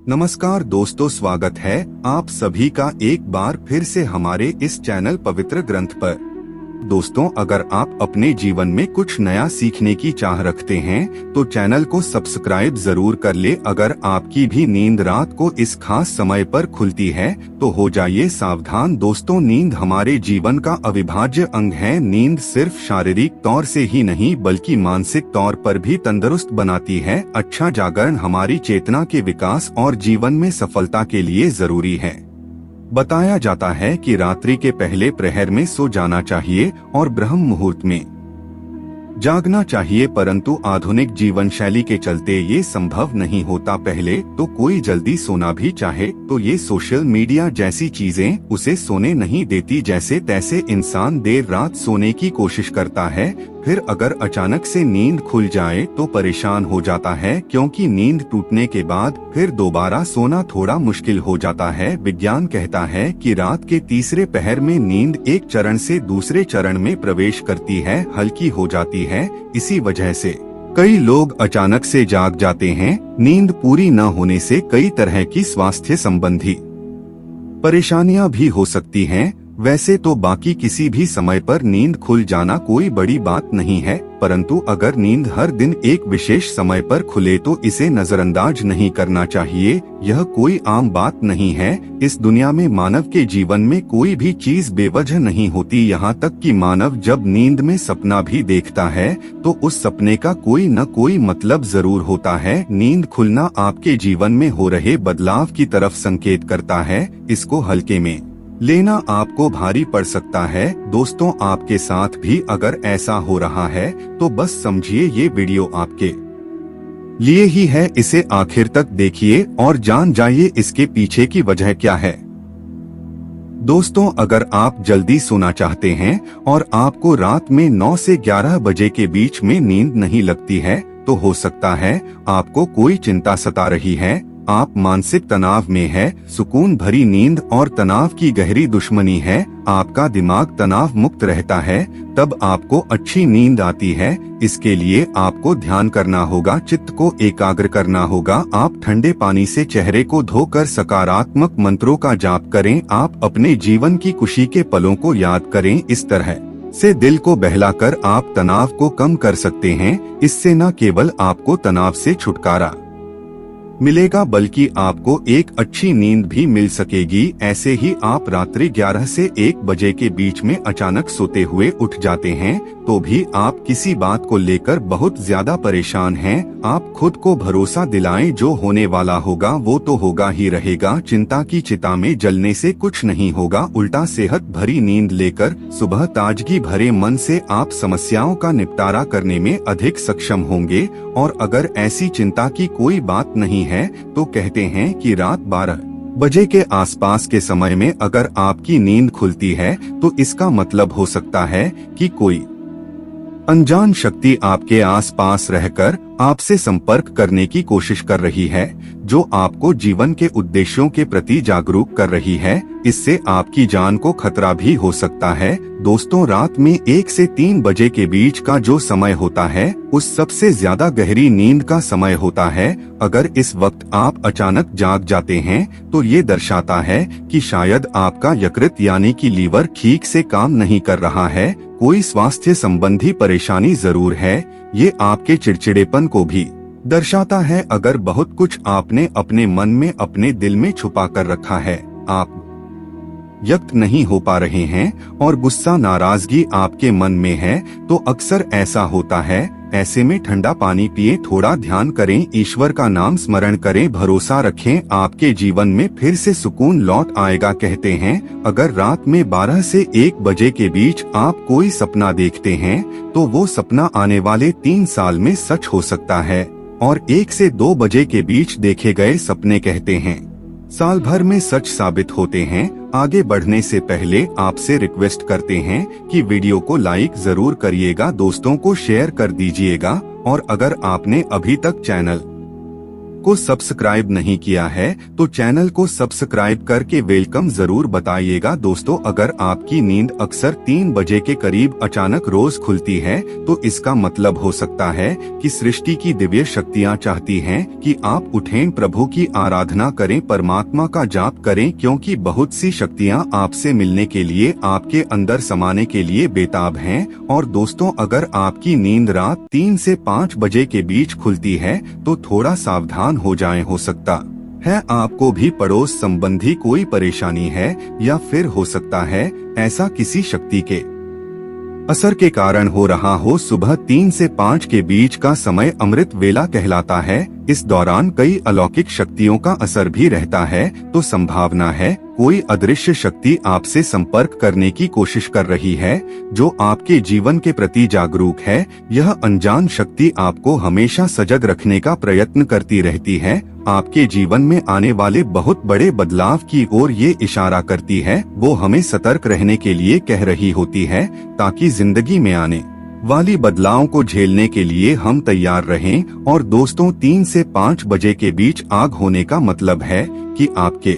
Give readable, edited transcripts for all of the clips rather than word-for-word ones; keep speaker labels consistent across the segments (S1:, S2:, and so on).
S1: नमस्कार दोस्तों, स्वागत है आप सभी का एक बार फिर से हमारे इस चैनल पवित्र ग्रंथ पर। दोस्तों, अगर आप अपने जीवन में कुछ नया सीखने की चाह रखते हैं तो चैनल को सब्सक्राइब जरूर कर ले। अगर आपकी भी नींद रात को इस खास समय पर खुलती है तो हो जाइए सावधान। दोस्तों, नींद हमारे जीवन का अविभाज्य अंग है। नींद सिर्फ शारीरिक तौर से ही नहीं बल्कि मानसिक तौर पर भी तंदुरुस्त बनाती है। अच्छा जागरण हमारी चेतना के विकास और जीवन में सफलता के लिए जरूरी है। बताया जाता है कि रात्रि के पहले प्रहर में सो जाना चाहिए और ब्रह्म मुहूर्त में जागना चाहिए, परंतु आधुनिक जीवन शैली के चलते ये संभव नहीं होता। पहले तो कोई जल्दी सोना भी चाहे तो ये सोशल मीडिया जैसी चीजें उसे सोने नहीं देती। जैसे तैसे इंसान देर रात सोने की कोशिश करता है, फिर अगर अचानक से नींद खुल जाए तो परेशान हो जाता है, क्योंकि नींद टूटने के बाद फिर दोबारा सोना थोड़ा मुश्किल हो जाता है। विज्ञान कहता है कि रात के तीसरे पहर में नींद एक चरण से दूसरे चरण में प्रवेश करती है, हल्की हो जाती है। इसी वजह से कई लोग अचानक से जाग जाते हैं। नींद पूरी न होने से कई तरह की स्वास्थ्य संबंधी परेशानियां भी हो सकती हैं। वैसे तो बाकी किसी भी समय पर नींद खुल जाना कोई बड़ी बात नहीं है, परंतु अगर नींद हर दिन एक विशेष समय पर खुले तो इसे नजरअंदाज नहीं करना चाहिए। यह कोई आम बात नहीं है। इस दुनिया में मानव के जीवन में कोई भी चीज बेवजह नहीं होती। यहाँ तक कि मानव जब नींद में सपना भी देखता है तो उस सपने का कोई न कोई मतलब जरूर होता है। नींद खुलना आपके जीवन में हो रहे बदलाव की तरफ संकेत करता है। इसको हल्के में लेना आपको भारी पड़ सकता है। दोस्तों, आपके साथ भी अगर ऐसा हो रहा है तो बस समझिए ये वीडियो आपके लिए ही है। इसे आखिर तक देखिए और जान जाइए इसके पीछे की वजह क्या है। दोस्तों, अगर आप जल्दी सोना चाहते हैं और आपको रात में 9 से 11 बजे के बीच में नींद नहीं लगती है तो हो सकता है आपको कोई चिंता सता रही है। आप मानसिक तनाव में है। सुकून भरी नींद और तनाव की गहरी दुश्मनी है। आपका दिमाग तनाव मुक्त रहता है, तब आपको अच्छी नींद आती है। इसके लिए आपको ध्यान करना होगा, चित्त को एकाग्र करना होगा। आप ठंडे पानी से चेहरे को धोकर सकारात्मक मंत्रों का जाप करें। आप अपने जीवन की खुशी के पलों को याद करें। इस तरह से दिल को बहलाकर आप तनाव को कम कर सकते हैं। इससे न केवल आपको तनाव से छुटकारा मिलेगा बल्कि आपको एक अच्छी नींद भी मिल सकेगी। ऐसे ही आप रात्रि 11 से 1 बजे के बीच में अचानक सोते हुए उठ जाते हैं तो भी आप किसी बात को लेकर बहुत ज्यादा परेशान हैं। आप खुद को भरोसा दिलाएं, जो होने वाला होगा वो तो होगा ही रहेगा। चिंता की चिता में जलने से कुछ नहीं होगा, उल्टा सेहत भरी नींद लेकर सुबह ताजगी भरे मन से आप समस्याओं का निपटारा करने में अधिक सक्षम होंगे। और अगर ऐसी चिंता की कोई बात नहीं है तो कहते हैं कि रात 12 बजे के आसपास के समय में अगर आपकी नींद खुलती है तो इसका मतलब हो सकता है कि कोई अनजान शक्ति आपके आसपास रहकर आपसे संपर्क करने की कोशिश कर रही है, जो आपको जीवन के उद्देश्यों के प्रति जागरूक कर रही है। इससे आपकी जान को खतरा भी हो सकता है। दोस्तों, रात में 1 से 3 बजे के बीच का जो समय होता है उस सबसे ज्यादा गहरी नींद का समय होता है। अगर इस वक्त आप अचानक जाग जाते हैं तो ये दर्शाता है कि शायद आपका यकृत यानी कि लीवर ठीक से काम नहीं कर रहा है। कोई स्वास्थ्य संबंधी परेशानी जरूर है। ये आपके चिड़चिड़ेपन को भी दर्शाता है। अगर बहुत कुछ आपने अपने मन में, अपने दिल में छुपा कर रखा है, आप व्यक्त नहीं हो पा रहे हैं और गुस्सा, नाराजगी आपके मन में है तो अक्सर ऐसा होता है। ऐसे में ठंडा पानी पिए, थोड़ा ध्यान करें, ईश्वर का नाम स्मरण करें, भरोसा रखें, आपके जीवन में फिर से सुकून लौट आएगा। कहते हैं अगर रात में 12 से 1 बजे के बीच आप कोई सपना देखते हैं तो वो सपना आने वाले 3 साल में सच हो सकता है, और 1 से 2 बजे के बीच देखे गए सपने कहते हैं साल भर में सच साबित होते हैं। आगे बढ़ने से पहले आपसे रिक्वेस्ट करते हैं कि वीडियो को लाइक जरूर करिएगा, दोस्तों को शेयर कर दीजिएगा, और अगर आपने अभी तक चैनल को सब्सक्राइब नहीं किया है तो चैनल को सब्सक्राइब करके वेलकम जरूर बताइएगा। दोस्तों, अगर आपकी नींद अक्सर 3 बजे के करीब अचानक रोज खुलती है तो इसका मतलब हो सकता है कि सृष्टि की दिव्य शक्तियाँ चाहती हैं कि आप उठें, प्रभु की आराधना करें, परमात्मा का जाप करें, क्योंकि बहुत सी शक्तियाँ आपसे मिलने के लिए, आपके अंदर समाने के लिए बेताब हैं। और दोस्तों, अगर आपकी नींद रात 3 से 5 बजे के बीच खुलती है तो थोड़ा सावधान हो जाएं। हो सकता है आपको भी पड़ोस संबंधी कोई परेशानी है, या फिर हो सकता है ऐसा किसी शक्ति के असर के कारण हो रहा हो। सुबह 3 से 5 के बीच का समय अमृत वेला कहलाता है। इस दौरान कई अलौकिक शक्तियों का असर भी रहता है, तो संभावना है कोई अदृश्य शक्ति आपसे संपर्क करने की कोशिश कर रही है, जो आपके जीवन के प्रति जागरूक है। यह अनजान शक्ति आपको हमेशा सजग रखने का प्रयत्न करती रहती है, आपके जीवन में आने वाले बहुत बड़े बदलाव की ओर ये इशारा करती है। वो हमें सतर्क रहने के लिए कह रही होती है, ताकि जिंदगी में आने वाली बदलाव को झेलने के लिए हम तैयार रहें। और दोस्तों, 3 से 5 बजे के बीच आग होने का मतलब है कि आपके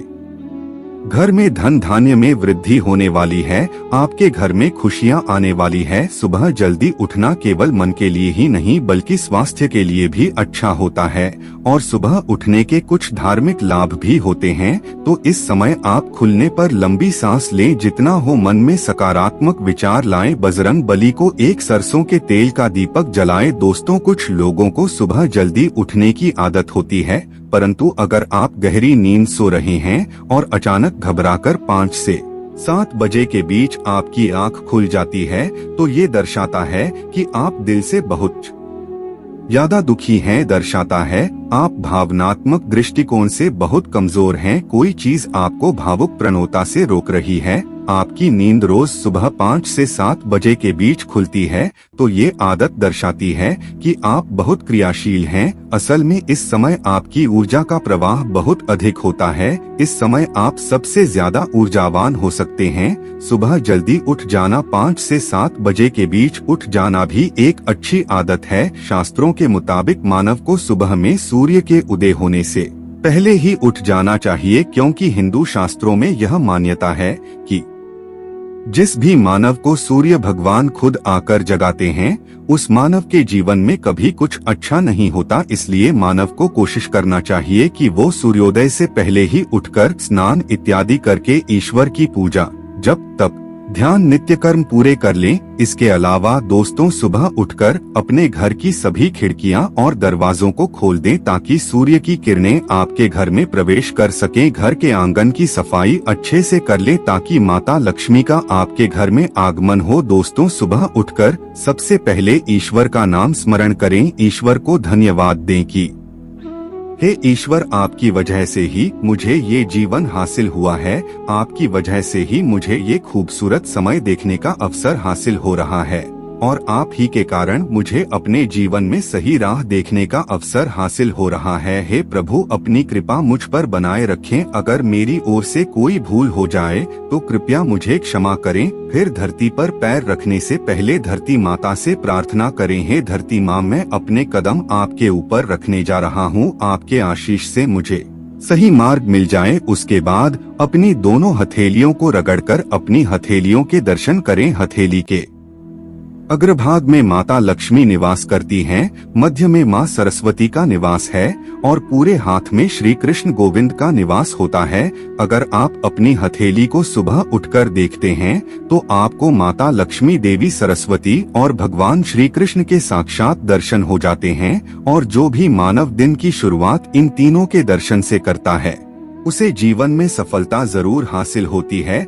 S1: घर में धन धान्य में वृद्धि होने वाली है, आपके घर में खुशियां आने वाली है। सुबह जल्दी उठना केवल मन के लिए ही नहीं बल्कि स्वास्थ्य के लिए भी अच्छा होता है, और सुबह उठने के कुछ धार्मिक लाभ भी होते हैं। तो इस समय आप खुलने पर लंबी सांस लें, जितना हो मन में सकारात्मक विचार लाएं, बजरंग बली को एक सरसों के तेल का दीपक जलाएं। दोस्तों, कुछ लोगों को सुबह जल्दी उठने की आदत होती है, परंतु अगर आप गहरी नींद सो रहे हैं और अचानक घबराकर 5 से 7 बजे के बीच आपकी आंख खुल जाती है, तो ये दर्शाता है कि आप दिल से बहुत ज्यादा दुखी हैं। दर्शाता है आप भावनात्मक दृष्टिकोण से बहुत कमजोर हैं, कोई चीज आपको भावुक प्रवणता से रोक रही है। आपकी नींद रोज सुबह 5 से 7 बजे के बीच खुलती है, तो ये आदत दर्शाती है कि आप बहुत क्रियाशील हैं। असल में इस समय आपकी ऊर्जा का प्रवाह बहुत अधिक होता है। इस समय आप सबसे ज्यादा ऊर्जावान हो सकते हैं। सुबह जल्दी उठ जाना, 5 से 7 बजे के बीच उठ जाना भी एक अच्छी आदत है। शास्त्रों के मुताबिक मानव को सुबह में सूर्य के उदय होने से पहले ही उठ जाना चाहिए, क्योंकि हिंदू शास्त्रों में यह मान्यता है कि जिस भी मानव को सूर्य भगवान खुद आकर जगाते हैं, उस मानव के जीवन में कभी कुछ अच्छा नहीं होता। इसलिए मानव को कोशिश करना चाहिए कि वो सूर्योदय से पहले ही उठकर स्नान इत्यादि करके ईश्वर की पूजा, जप, तप, ध्यान, नित्य कर्म पूरे कर लें। इसके अलावा दोस्तों, सुबह उठकर अपने घर की सभी खिड़कियां और दरवाजों को खोल दें, ताकि सूर्य की किरणें आपके घर में प्रवेश कर सकें। घर के आंगन की सफाई अच्छे से कर लें, ताकि माता लक्ष्मी का आपके घर में आगमन हो। दोस्तों, सुबह उठकर सबसे पहले ईश्वर का नाम स्मरण करें, ईश्वर को धन्यवाद दें कि हे ईश्वर, आपकी वजह से ही मुझे ये जीवन हासिल हुआ है, आपकी वजह से ही मुझे ये खूबसूरत समय देखने का अवसर हासिल हो रहा है, और आप ही के कारण मुझे अपने जीवन में सही राह देखने का अवसर हासिल हो रहा है। हे प्रभु, अपनी कृपा मुझ पर बनाए रखें। अगर मेरी ओर से कोई भूल हो जाए तो कृपया मुझे क्षमा करें। फिर धरती पर पैर रखने से पहले धरती माता से प्रार्थना करें, हे धरती माँ, मैं अपने कदम आपके ऊपर रखने जा रहा हूँ, आपके आशीष से मुझे सही मार्ग मिल जाए। उसके बाद अपनी दोनों हथेलियों को रगड़कर अपनी हथेलियों के दर्शन करें। हथेली के अग्रभाग में माता लक्ष्मी निवास करती हैं, मध्य में माँ सरस्वती का निवास है, और पूरे हाथ में श्री कृष्ण गोविंद का निवास होता है। अगर आप अपनी हथेली को सुबह उठकर देखते हैं तो आपको माता लक्ष्मी, देवी सरस्वती और भगवान श्री कृष्ण के साक्षात दर्शन हो जाते हैं। और जो भी मानव दिन की शुरुआत इन तीनों के दर्शन से करता है, उसे जीवन में सफलता जरूर हासिल होती है।